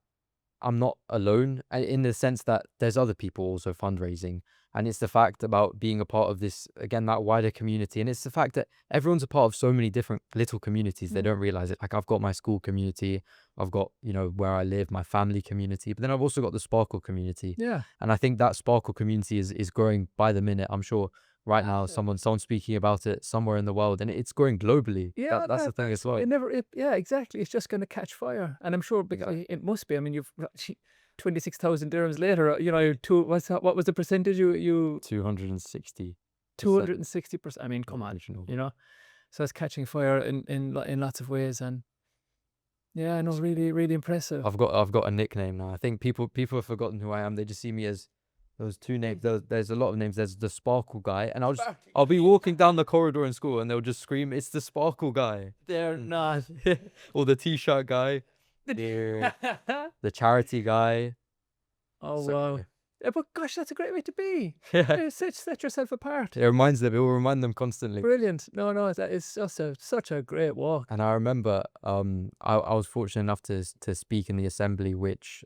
B: I'm not alone, in the sense that there's other people also fundraising. And it's the fact about being a part of this, again, that wider community. And it's the fact that everyone's a part of so many different little communities. They don't realize it. Like, I've got my school community, I've got, you know, where I live, my family community, but then I've also got the Sparkle community.
A: yeah,
B: And I think that Sparkle community is growing by the minute. I'm sure right now someone's speaking about it somewhere in the world, and it's growing globally.
A: yeah,
B: That's the thing as well.
A: yeah, exactly. It's just going to catch fire, and I'm sure because it must be. I mean, you've 26,000 dirhams later. You know, what was the percentage? You
B: 260.
A: 260%. I mean, come on,
B: Original.
A: you know. So it's catching fire in lots of ways, and yeah, no, really, really impressive.
B: I've got a nickname now. I think people have forgotten who I am. They just see me as those two names. There's a lot of names. There's the Sparkle guy, and I'll be walking down the corridor in school, and they'll just scream, "It's the Sparkle guy!"
A: They're not.
B: Or the T-shirt guy, the charity guy.
A: Oh
B: So-
A: wow! Yeah, but gosh, that's a great way to be.
B: Yeah,
A: Set yourself apart.
B: it reminds them. It will remind them constantly.
A: Brilliant. No, that is just such a great walk.
B: And I remember, I was fortunate enough to speak in the assembly, which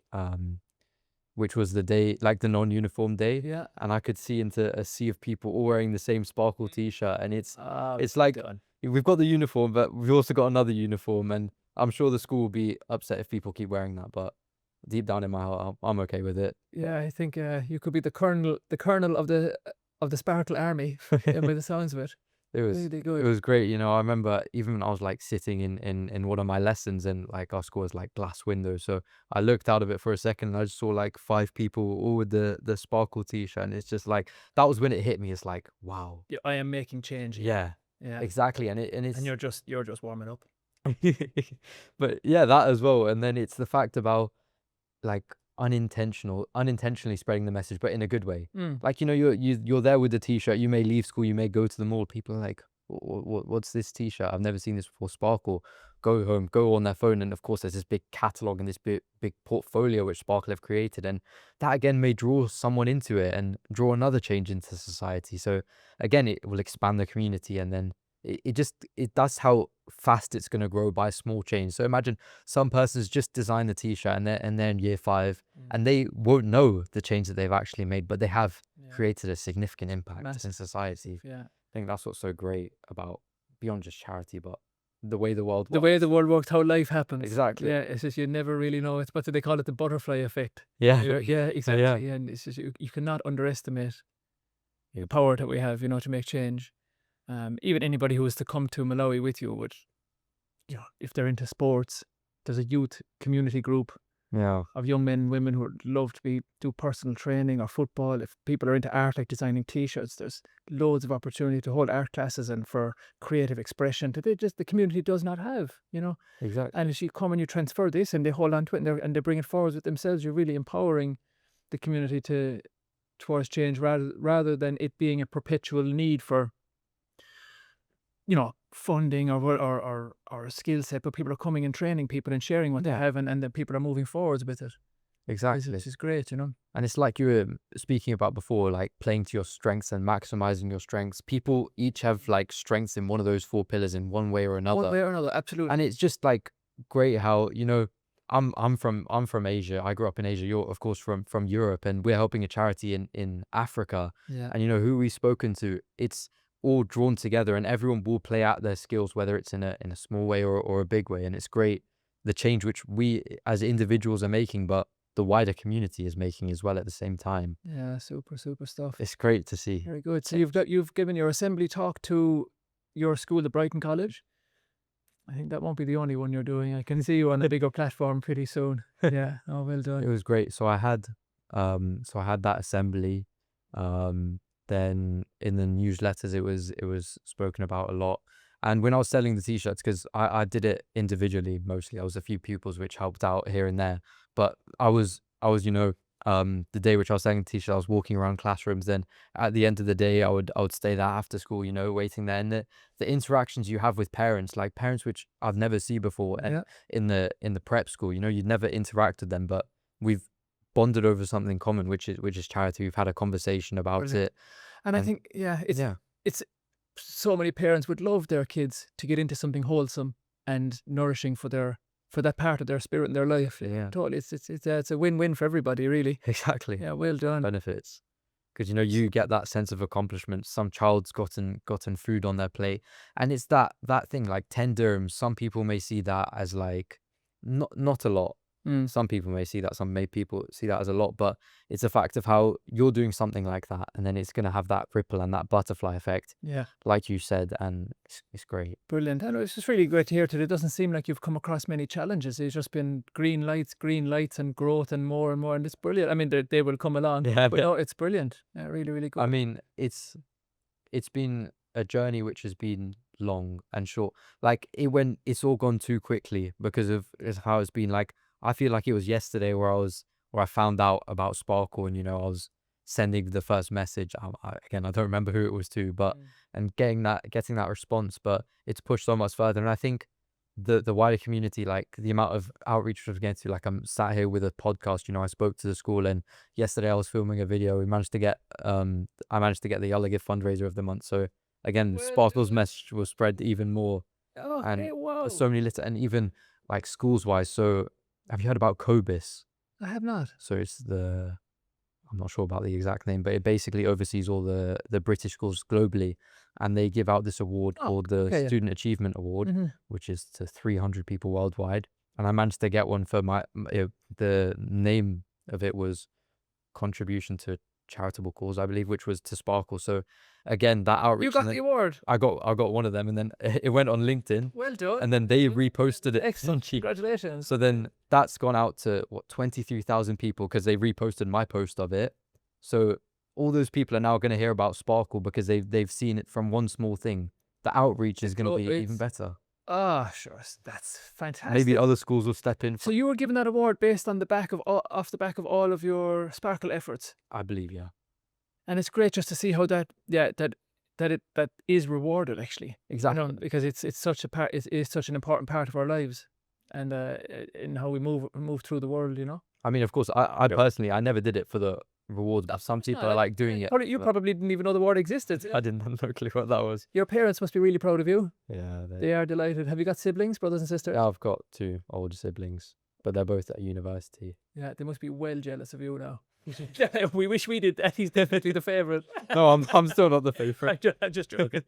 B: was the day, like the non-uniform day,
A: Yeah.
B: and I could see into a sea of people all wearing the same Sparkle T-shirt, and it's like
A: done.
B: we've got the uniform, but we've also got another uniform, and I'm sure the school will be upset if people keep wearing that, but deep down in my heart, I'm okay with it.
A: Yeah, I think you could be the colonel of the Sparkle army, by the sounds of it.
B: It was
A: Really
B: it
A: good.
B: was great, you know. I remember even when I was like sitting in one of my lessons, and like our school has like glass windows, so I looked out of it for a second and I just saw like 5 people all with the Sparkle T-shirt, and it's just like, that was when it hit me. It's like, wow,
A: Yeah, I am making change here.
B: yeah,
A: Yeah.
B: exactly. And it's
A: And you're just warming up.
B: but yeah, that as well. And then it's the fact about, like, unintentionally spreading the message, but in a good way. Like, you know, you're there with the T-shirt, you may leave school, you may go to the mall, people are like, what's this T-shirt? I've never seen this before. Sparkle. Go home, go on their phone, and of course there's this big catalog and this big portfolio which Sparkle have created, and that again may draw someone into it and draw another change into society. So again, it will expand the community, and then that's how fast it's going to grow by small change. So imagine some person's just designed the t-shirt and they're in year 5 and they won't know the change that they've actually made, but they have created a significant impact in society.
A: Yeah.
B: I think that's what's so great about beyond just charity, but the way the world
A: The way the world works, how life happens.
B: Exactly.
A: Yeah, it's just you never really know. It's what do they call it? The butterfly effect.
B: Yeah.
A: Yeah, exactly. Yeah. And it's just you cannot underestimate the power that we have, to make change. Even anybody who is to come to Malawi with you would, if they're into sports, there's a youth community group of young men and women who would love to do personal training or football. If people are into art, like designing t-shirts, there's loads of opportunity to hold art classes and for creative expression that the community does not have,
B: Exactly.
A: And as you come and you transfer this and they hold on to it and they bring it forward with themselves, you're really empowering the community towards change rather than it being a perpetual need for funding or a skill set, but people are coming and training people and sharing what they have, and then people are moving forwards with it.
B: Exactly.
A: Which is great,
B: And it's like you were speaking about before, like playing to your strengths and maximizing your strengths. People each have like strengths in one of those 4 pillars in one way or another.
A: One way or another, absolutely.
B: And it's just like great how, I'm from Asia. I grew up in Asia. You're of course from Europe, and we're helping a charity in Africa.
A: Yeah.
B: And who we've spoken to, it's all drawn together and everyone will play out their skills, whether it's in a small way or a big way. And it's great the change which we as individuals are making, but the wider community is making as well at the same time.
A: Yeah, super stuff.
B: It's great to see.
A: Very good. So you've given your assembly talk to your school, the Brighton College. I think that won't be the only one you're doing. I can see you on a bigger platform pretty soon. Yeah. Oh, well done.
B: It was great. So I had that assembly. Then in the newsletters it was spoken about a lot. And when I was selling the t-shirts, because I did it individually mostly, I was a few pupils which helped out here and there, but I was the day which I was selling the t-shirt, I was walking around classrooms. Then at the end of the day I would stay there after school, waiting there, and the interactions you have with parents, like parents which I've never seen before, and in the prep school, you'd never interact with them, but we've bonded over something common, which is charity. We've had a conversation about it,
A: and I think it's so many parents would love their kids to get into something wholesome and nourishing for that part of their spirit and their life.
B: Yeah,
A: totally. It's a win-win for everybody, really.
B: Exactly.
A: Yeah, well done.
B: Benefits, because you get that sense of accomplishment. Some child's gotten food on their plate, and it's that thing like 10 dirhams. Some people may see that as like not a lot. Some people may see that, some people see that as a lot, but it's a fact of how you're doing something like that, and then it's going to have that ripple and that butterfly effect, like you said, and it's great.
A: Brilliant. And it's just really great to hear today. It doesn't seem like you've come across many challenges. It's just been green lights and growth and more, and it's brilliant. I mean, they will come along, but no, it's brilliant. Yeah, really, really good.
B: I mean, it's been a journey which has been long and short. Like it's all gone too quickly because of how it's been. Like I feel like it was yesterday where I found out about Sparkle, and I was sending the first message. Again, I don't remember who it was to, but and getting that response. But it's pushed so much further, and I think the wider community, like the amount of outreach we've getting to. Like I'm sat here with a podcast. I spoke to the school, and yesterday I was filming a video. I managed to get the Yalla Gift fundraiser of the month. So again, Sparkle's message was spread even more.
A: Oh,
B: and
A: hey, wow.
B: So many and even like schools wise. So have you heard about COBIS?
A: I have not.
B: So it's I'm not sure about the exact name, but it basically oversees all the British schools globally, and they give out this award called the Student Achievement Award, which is to 300 people worldwide. And I managed to get one for the name of it was Contribution to Charitable Cause, I believe, which was to Sparkle. So again, that outreach.
A: You got the award.
B: I got one of them, and then it went on LinkedIn.
A: Well done.
B: And then they reposted it.
A: Excellent. Congratulations.
B: So then that's gone out to 23,000 people because they reposted my post of it. So all those people are now going to hear about Sparkle because they've seen it from one small thing. The outreach is going to be even better.
A: Oh, sure. That's fantastic.
B: Maybe other schools will step in.
A: So you were given that award based on off the back of all of your Sparkle efforts?
B: I believe, yeah.
A: And it's great just to see how that is rewarded, actually.
B: Exactly.
A: Because it's such a part. It is such an important part of our lives, and in how we move through the world.
B: I mean, of course, I personally, I never did it for the reward. Some people
A: No,
B: are like doing it.
A: you
B: but
A: probably didn't even know the word existed.
B: I didn't have no clue what that was.
A: Your parents must be really proud of you.
B: Yeah,
A: They are delighted. Have you got siblings, brothers and sisters?
B: yeah, I've got 2 older siblings, but they're both at university.
A: Yeah, they must be well jealous of you now. We wish we did that. He's definitely the favourite.
B: No, I'm still not the favorite.
A: I'm just joking.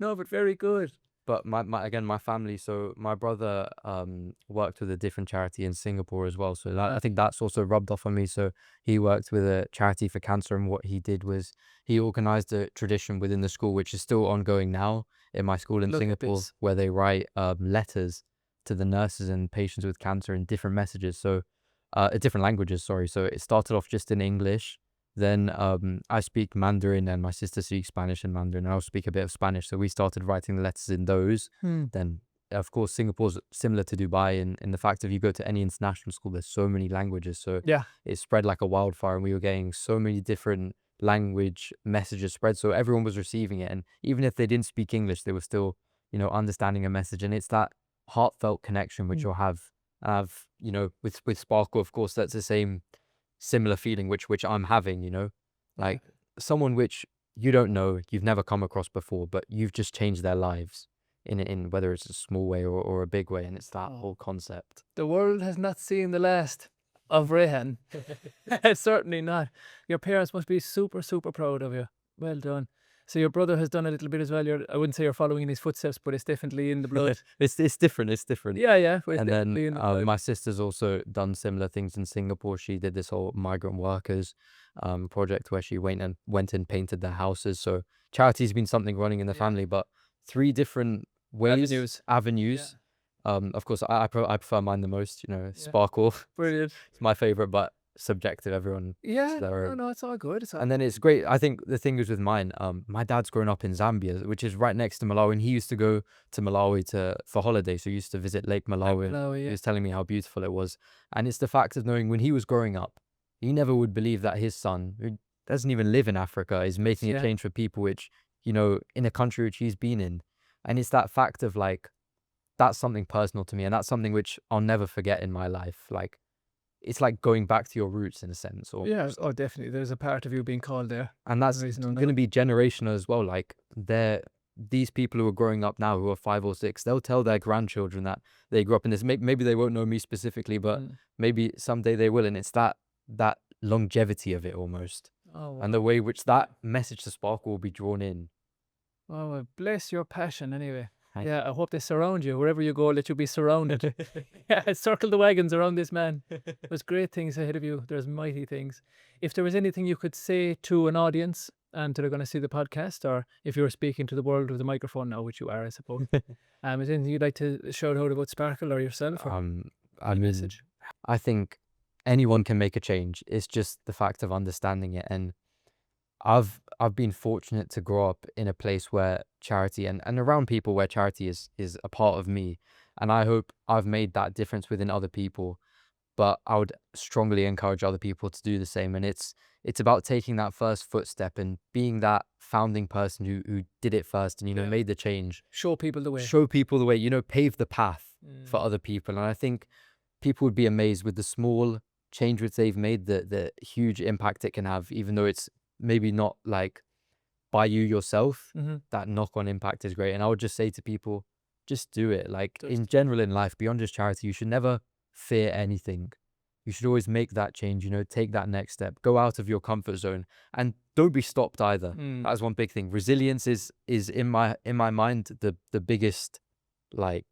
A: No, but very good.
B: But my family. So my brother worked with a different charity in Singapore as well. So I think that's also rubbed off on me. So he worked with a charity for cancer, and what he did was he organized a tradition within the school, which is still ongoing now in my school in
A: Look at
B: Singapore,
A: this.
B: where they write letters to the nurses and patients with cancer in different messages. So different languages. Sorry. So it started off just in English. Then I speak Mandarin, and my sister speaks Spanish and Mandarin, and I'll speak a bit of Spanish. So we started writing the letters in those. Then, of course, Singapore's similar to Dubai in the fact if you go to any international school, there's so many languages. So
A: Yeah.
B: it spread like a wildfire, and we were getting so many different language messages spread. So everyone was receiving it. And even if they didn't speak English, they were still, understanding a message. And it's that heartfelt connection which you'll have. And I've, with Sparkle, of course, that's the same similar feeling which I'm having, like someone which you don't know, you've never come across before, but you've just changed their lives in whether it's a small way or a big way, and it's that whole concept.
A: The world has not seen the last of Reihan. Certainly not. Your parents must be super, super proud of you. Well done. So your brother has done a little bit as well. I wouldn't say you're following in his footsteps, but it's definitely in the blood.
B: It's different.
A: Yeah, yeah. It's
B: And
A: definitely
B: then
A: in the blood.
B: my sister's also done similar things in Singapore. She did this whole migrant workers project where she went and painted their houses. So charity's been something running in the family, but 3 different ways, avenues. Of course, I prefer mine the most. Sparkle.
A: Brilliant.
B: It's my favorite, but subjective. Everyone.
A: Yeah.
B: their own.
A: No, it's all good. It's all
B: And then it's great. I think the thing is with mine, my dad's grown up in Zambia, which is right next to Malawi, and he used to go to Malawi for holiday. So he used to visit Lake Malawi.
A: Malawi,
B: He
A: yeah.
B: was telling me how beautiful it was. And it's the fact of knowing when he was growing up, he never would believe that his son, who doesn't even live in Africa, is making a
A: Yeah.
B: change for people which, in a country which he's been in. And it's that fact of like, that's something personal to me. And that's something which I'll never forget in my life. Like, it's like going back to your roots in a sense. Or
A: Yeah. Oh, definitely. There's a part of you being called there.
B: And that's
A: reason or
B: going to be generational as well. Like these people who are growing up now, who are 5 or 6, they'll tell their grandchildren that they grew up in this. Maybe they won't know me specifically, but maybe someday they will. And it's that longevity of it almost.
A: Oh, wow.
B: And the way which that message to Sparkle will be drawn in.
A: Oh, well, bless your passion anyway.
B: Thank
A: Yeah, I hope they surround you. Wherever you go, let you be surrounded. Yeah, circle the wagons around this man. There's great things ahead of you. There's mighty things. If there was anything you could say to an audience and they're going to see the podcast, or if you were speaking to the world with a microphone now, which you are, I suppose, is there anything you'd like to shout out about Sparkle or yourself? Or
B: I
A: any
B: mean,
A: message?
B: I think anyone can make a change. It's just the fact of understanding it. And I've been fortunate to grow up in a place where charity and around people where charity is a part of me. And I hope I've made that difference within other people. But I would strongly encourage other people to do the same. And it's about taking that first footstep and being that founding person who did it first and,
A: Yeah.
B: made the change.
A: Show people the way.
B: Show people the way, pave the path for other people. And I think people would be amazed with the small change which they've made, the huge impact it can have, even though it's maybe not like by you yourself. That knock-on impact is great. And I would just say to people, just do it. Like in general in life, beyond just charity, you should never fear anything. You should always make that change, take that next step, go out of your comfort zone, and don't be stopped either. That's one big thing. Resilience is in my mind the biggest, like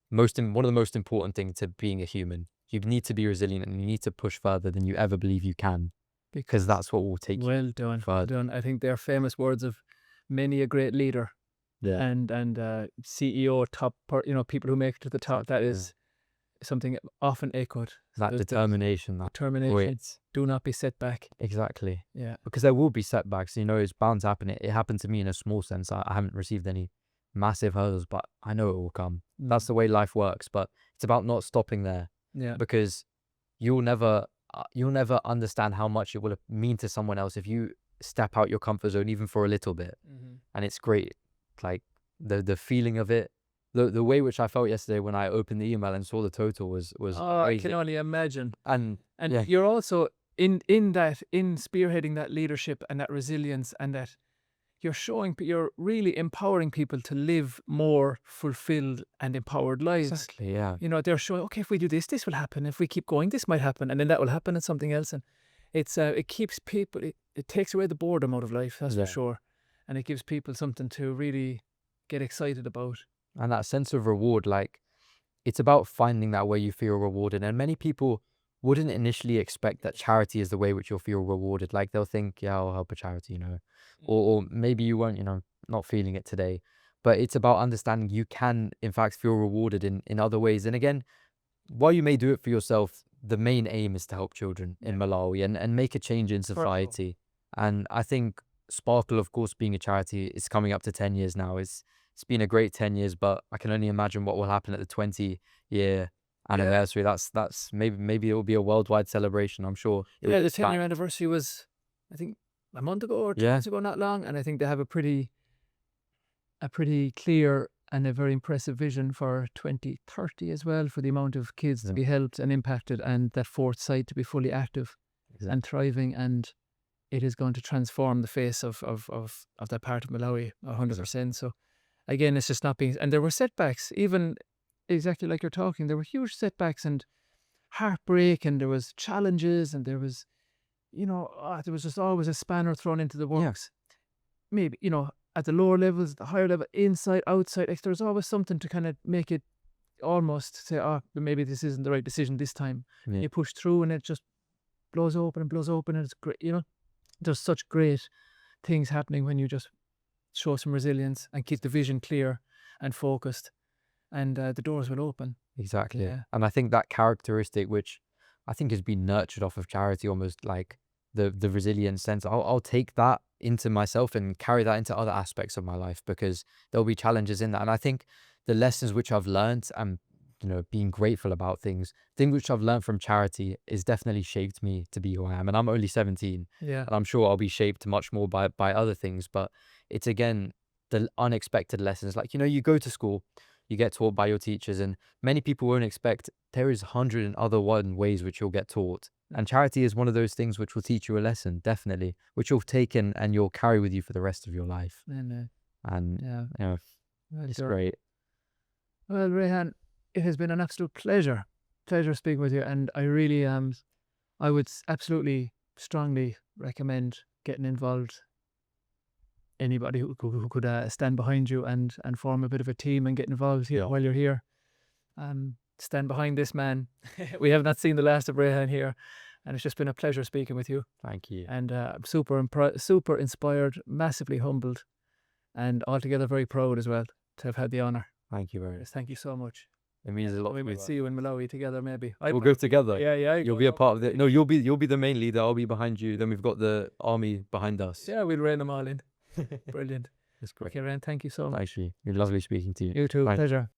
B: one of the most important things to being a human. You need to be resilient and you need to push further than you ever believe you can, because that's what will take you
A: Well done. Well
B: further.
A: done. I think they're famous words of many a great leader.
B: Yeah.
A: And CEO, top, people who make it to the top. That is something often echoed.
B: That
A: There's
B: determination, that
A: determination.
B: grit.
A: Do not be set back.
B: Exactly.
A: Yeah.
B: Because there will be setbacks, it's bound to happen. It happened to me in a small sense. I haven't received any massive hurdles, but I know it will come. That's the way life works, but it's about not stopping there.
A: Yeah.
B: Because you'll never understand how much it will mean to someone else if you step out your comfort zone even for a little bit. And it's great, like the feeling of it, the way which I felt yesterday when I opened the email and saw the total was
A: Oh, I
B: crazy.
A: can only imagine.
B: And
A: And
B: yeah.
A: you're also in spearheading that leadership and that resilience, and that you're really empowering people to live more fulfilled and empowered lives.
B: Exactly, yeah.
A: You know, they're showing, okay, if we do this, this will happen. If we keep going, this might happen, and then that will happen and something else. And it's it keeps people, it takes away the boredom out of life, that's
B: Yeah.
A: for sure. And it gives people something to really get excited about.
B: And that sense of reward, like, it's about finding that way you feel rewarded. And many people wouldn't initially expect that charity is the way which you'll feel rewarded. Like, they'll think, yeah, I'll help a charity, you know, or maybe you won't, you know, not feeling it today. But it's about understanding you can, in fact, feel rewarded in other ways. And again, while you may do it for yourself, the main aim is to help children in Malawi and make a change in society. And I think Sparkle, of course, being a charity, is coming up to 10 years now. It's been a great 10 years, but I can only imagine what will happen at the 20-year anniversary. That's maybe it will be a worldwide celebration, I'm sure.
A: Yeah, the 10-year anniversary was, I think, a month ago or 2 months ago, not long. And I think they have a pretty clear and a very impressive vision for 2030 as well, for the amount of kids to be helped and impacted, and that fourth site to be fully active and thriving. And it is going to transform the face of that part of Malawi 100%. So again, it's just not being, and there were setbacks, even exactly like you're talking, there were huge setbacks and heartbreak, and there was challenges, and there was, you know, there was just always a spanner thrown into the works. Maybe, you know, at the lower levels, the higher level, inside, outside, like, there's always something to kind of make it almost say, oh, maybe this isn't the right decision this time. You push through and it just blows open, and it's great, you know. There's such great things happening when you just show some resilience and keep the vision clear and focused, and the doors will open.
B: Exactly.
A: Yeah.
B: And I think that characteristic, which I think has been nurtured off of charity, almost like the resilient sense, I'll take that into myself and carry that into other aspects of my life, because there'll be challenges in that. And I think the lessons which I've learned, and, you know, being grateful about things which I've learned from charity, is definitely shaped me to be who I am. And I'm only 17,
A: Yeah.
B: and I'm sure I'll be shaped much more by other things. But it's, again, the unexpected lessons. Like, you know, you go to school, you get taught by your teachers, and many people won't expect there is 101 ways which you'll get taught. And charity is one of those things which will teach you a lesson, definitely, which you'll take in and you'll carry with you for the rest of your life.
A: And
B: And, you know, it's
A: sure.
B: great.
A: Well, Reihan, it has been an absolute pleasure speaking with you, and I really I would absolutely strongly recommend getting involved. Anybody who could stand behind you and form a bit of a team and get involved here while you're here. Stand behind this man. We have not seen the last of Reihan here, and it's just been a pleasure speaking with you.
B: Thank you.
A: And I'm super inspired, massively humbled, and altogether very proud as well to have had the honour.
B: Thank you very much.
A: Thank you so much.
B: It means a lot.
A: We might see you in Malawi together, maybe.
B: We'll go together.
A: Yeah.
B: You'll be a part of it. No, you'll be the main leader. I'll be behind you. Then we've got the army behind us.
A: Yeah, we'll rein them all in. Brilliant.
B: That's great.
A: Okay, Reihan, thank you so much.
B: Actually, you're lovely speaking to you.
A: You too.
B: Bye.
A: Pleasure.